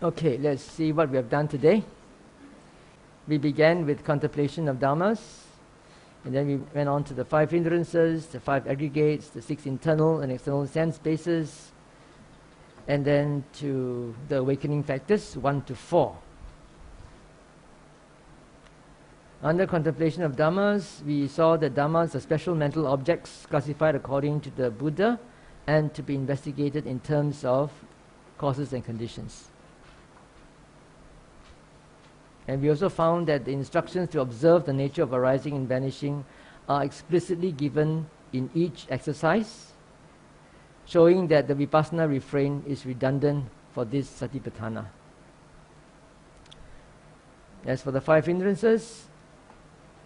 Okay, let's see what we have done today. We began with contemplation of Damas, and then we went on to the 5 hindrances, the 5 aggregates, the 6 internal and external sense bases, and then to the awakening factors, 1 to 4. Under contemplation of Damas, we saw that Damas are special mental objects classified according to the Buddha and to be investigated in terms of causes and conditions. And we also found that the instructions to observe the nature of arising and vanishing are explicitly given in each exercise, showing that the vipassana refrain is redundant for this Satipaṭṭhāna. As for the 5 hindrances,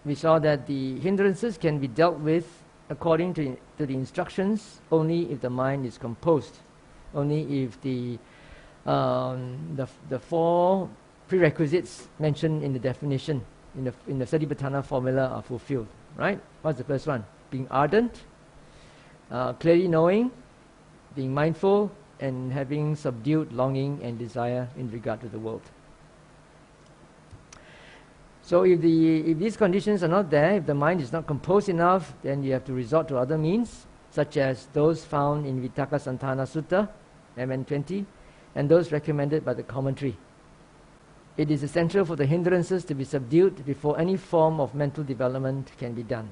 we saw that the hindrances can be dealt with according to the instructions only if the mind is composed, only if the 4 prerequisites mentioned in the definition in the Satipaṭṭhāna formula are fulfilled. Right? What's the first one? Being ardent, clearly knowing, being mindful, and having subdued longing and desire in regard to the world. So if these conditions are not there, if the mind is not composed enough, then you have to resort to other means, such as those found in Vitakkasanthana Sutta, MN 20, and those recommended by the commentary. It is essential for the hindrances to be subdued before any form of mental development can be done.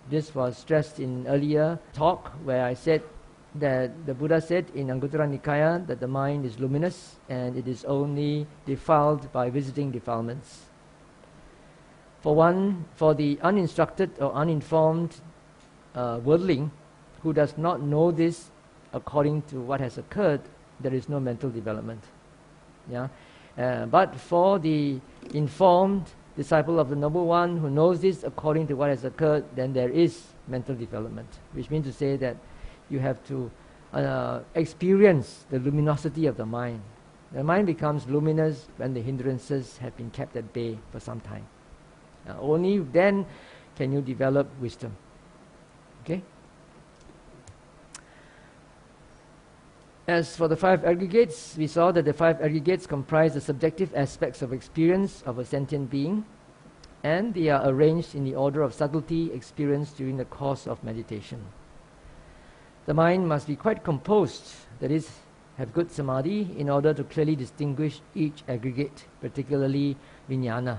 This was stressed in earlier talk, where I said that the Buddha said in Anguttara Nikaya that the mind is luminous and it is only defiled by visiting defilements. For the uninstructed or uninformed worldling who does not know this according to what has occurred, there is no mental development. Yeah? But for the informed disciple of the Noble One who knows this according to what has occurred, then there is mental development, which means to say that you have to experience the luminosity of the mind. The mind becomes luminous when the hindrances have been kept at bay for some time. Only then can you develop wisdom. Okay? As for the 5 aggregates, we saw that the 5 aggregates comprise the subjective aspects of experience of a sentient being, and they are arranged in the order of subtlety experienced during the course of meditation. The mind must be quite composed, that is, have good samadhi, in order to clearly distinguish each aggregate, particularly vijnana.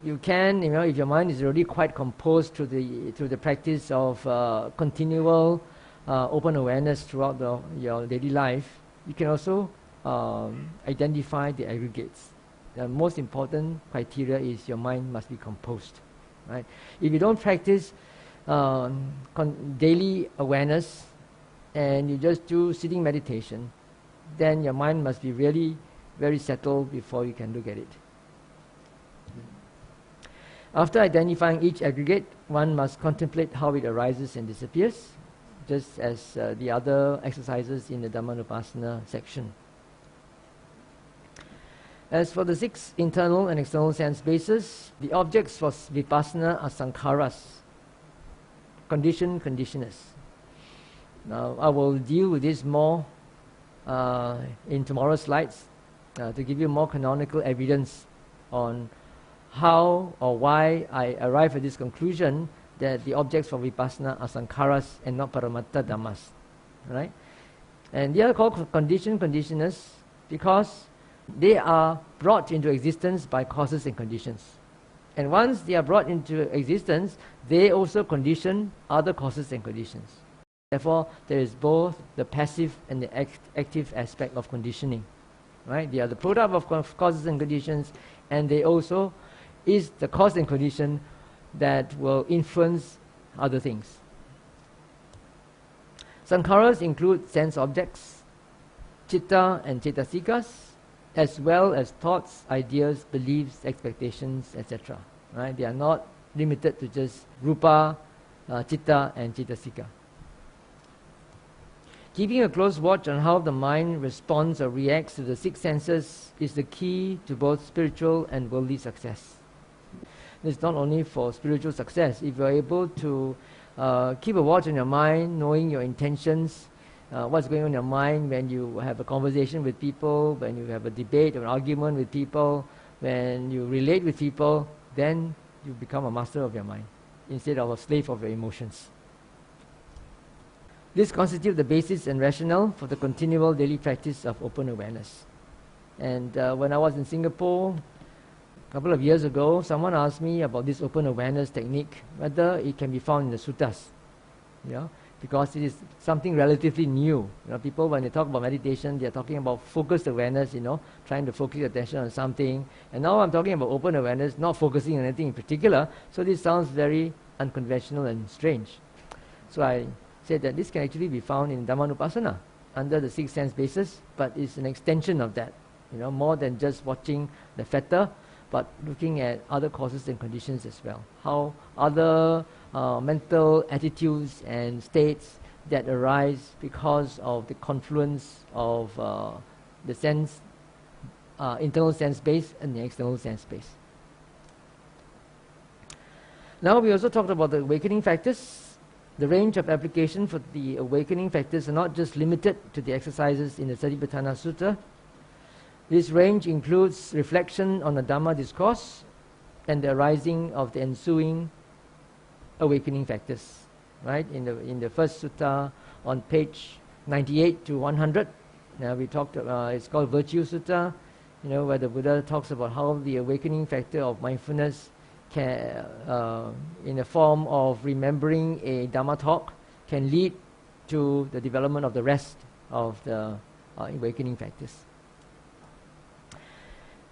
You can, if your mind is already quite composed through the practice of continual open awareness throughout your daily life, you can also identify the aggregates. The most important criteria is your mind must be composed. Right? If you don't practice daily awareness and you just do sitting meditation, then your mind must be really very settled before you can look at it. After identifying each aggregate, one must contemplate how it arises and disappears, just as the other exercises in the Dhammanupassana section. As for the 6 internal and external sense bases, the objects for vipassana are sankharas, conditioners. Now, I will deal with this more in tomorrow's slides to give you more canonical evidence on how or why I arrive at this conclusion that the objects for vipassana are sankharas and not paramatta dhammas. Right? And they are called conditioners because they are brought into existence by causes and conditions. And once they are brought into existence, they also condition other causes and conditions. Therefore, there is both the passive and the active aspect of conditioning. Right? They are the product of causes and conditions, and they also is the cause and condition that will influence other things. Sankharas include sense objects, citta and cetasikas, as well as thoughts, ideas, beliefs, expectations, etc. Right? They are not limited to just rupa, citta and cetasika. Keeping a close watch on how the mind responds or reacts to the 6 senses is the key to both spiritual and worldly success. It's not only for spiritual success. If you're able to keep a watch on your mind, knowing your intentions, what's going on in your mind when you have a conversation with people, when you have a debate or an argument with people, when you relate with people, then you become a master of your mind instead of a slave of your emotions. This constitutes the basis and rationale for the continual daily practice of open awareness. And when I was in Singapore a couple of years ago, someone asked me about this open awareness technique, whether it can be found in the suttas, because it is something relatively new. People, when they talk about meditation, they are talking about focused awareness, trying to focus your attention on something. And now I'm talking about open awareness, not focusing on anything in particular. So this sounds very unconventional and strange. So I said that this can actually be found in Dhammanupassana under the 6 sense basis, but it's an extension of that. More than just watching the fetter, but looking at other causes and conditions as well. How other mental attitudes and states that arise because of the confluence of the sense, internal sense base and the external sense base. Now we also talked about the awakening factors. The range of application for the awakening factors are not just limited to the exercises in the Satipaṭṭhāna Sutta. This range includes reflection on the Dhamma discourse and the arising of the ensuing awakening factors. Right? In the first sutta on page 98 to 100, we talked. It's called Virtue Sutta, where the Buddha talks about how the awakening factor of mindfulness can, in the form of remembering a Dhamma talk, can lead to the development of the rest of the awakening factors.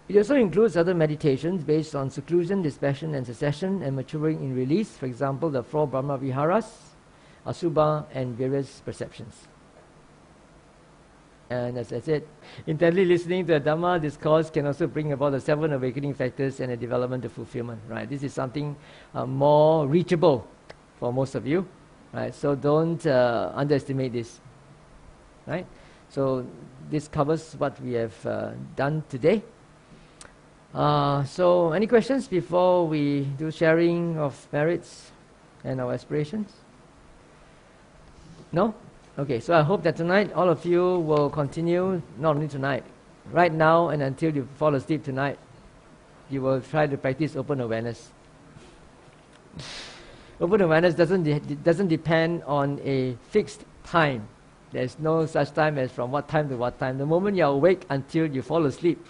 It also includes other meditations based on seclusion, dispassion and cessation and maturing in release. For example, the 4 Brahma Viharas, Asubha and various perceptions. And as I said, intently listening to a Dhamma discourse can also bring about the 7 awakening factors and the development of fulfillment. Right? This is something more reachable for most of you. Right? So don't underestimate this. Right? So this covers what we have done today. So any questions before we do sharing of merits and our aspirations? No? Okay, so I hope that tonight all of you will continue, not only tonight, right now and until you fall asleep tonight, you will try to practice open awareness. Open awareness doesn't depend on a fixed time. There's no such time as from what time to what time. The moment you're awake until you fall asleep,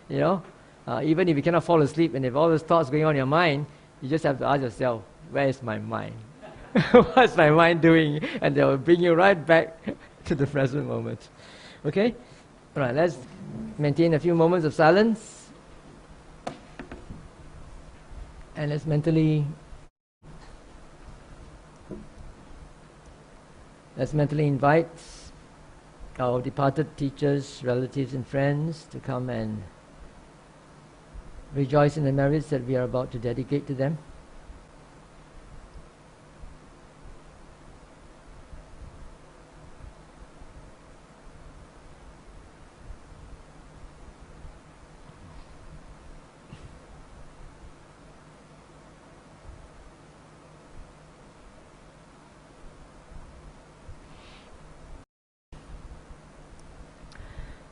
even if you cannot fall asleep and if all those thoughts going on in your mind, you just have to ask yourself, where is my mind? What's my mind doing? And they will bring you right back to the present moment. Okay? Alright, let's maintain a few moments of silence. And let's mentally invite our departed teachers, relatives and friends to come and rejoice in the merits that we are about to dedicate to them.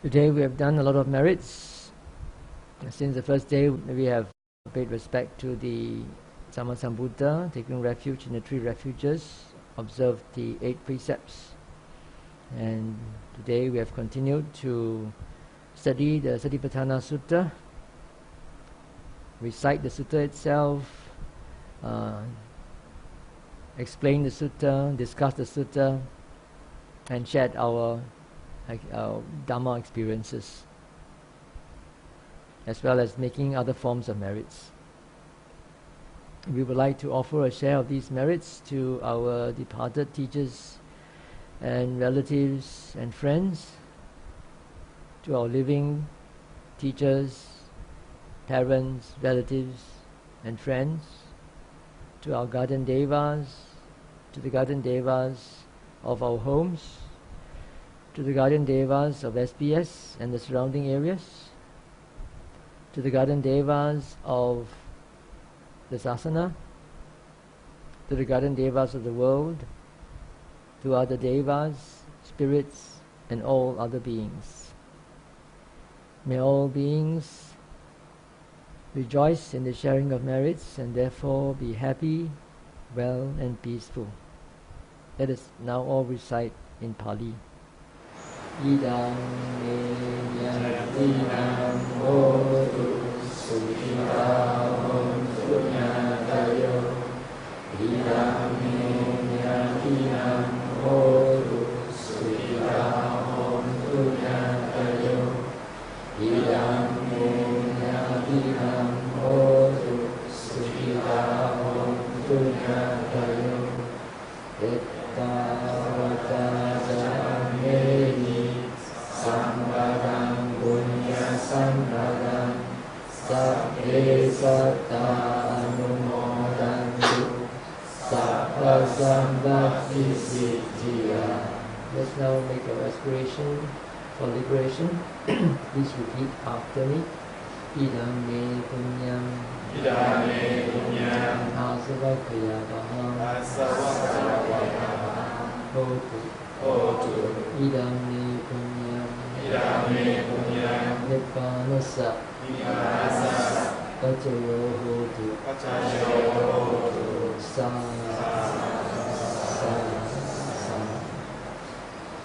Today we have done a lot of merits. Since the first day we have paid respect to the Sammasambuddha, taken refuge in the 3 refuges, observed the 8 precepts. And today we have continued to study the Satipaṭṭhāna Sutta, recite the Sutta itself, explain the Sutta, discuss the Sutta, and share our Dhamma experiences, as well as making other forms of merits. We would like to offer a share of these merits to our departed teachers and relatives and friends, to our living teachers, parents, relatives and friends, to our guardian devas, to the guardian devas of our homes, to the guardian devas of SPS and the surrounding areas, to the guardian devas of the Sasana, to the guardian devas of the world, to other devas, spirits, and all other beings. May all beings rejoice in the sharing of merits and therefore be happy, well, and peaceful. Let us now all recite in Pali. Idam me yantinam hotu sukhitahum sunyatayo. Idam me yantinam hotu sukhitahum sunyatayo. Idam me yantinam hotu sukhitahum sunyatayo. Ittavata sameni sampadang punya sampadang sabbe satta anumodantu sabba sambhati siddhya. Let's now make a respiration for liberation. Please repeat after me. Idam me punyam, idam me punyam, asavakaya baham, hotu. Idam me punyam, idam me punyam, nibbanasa, pacayo hotu, pacayo hotu, sa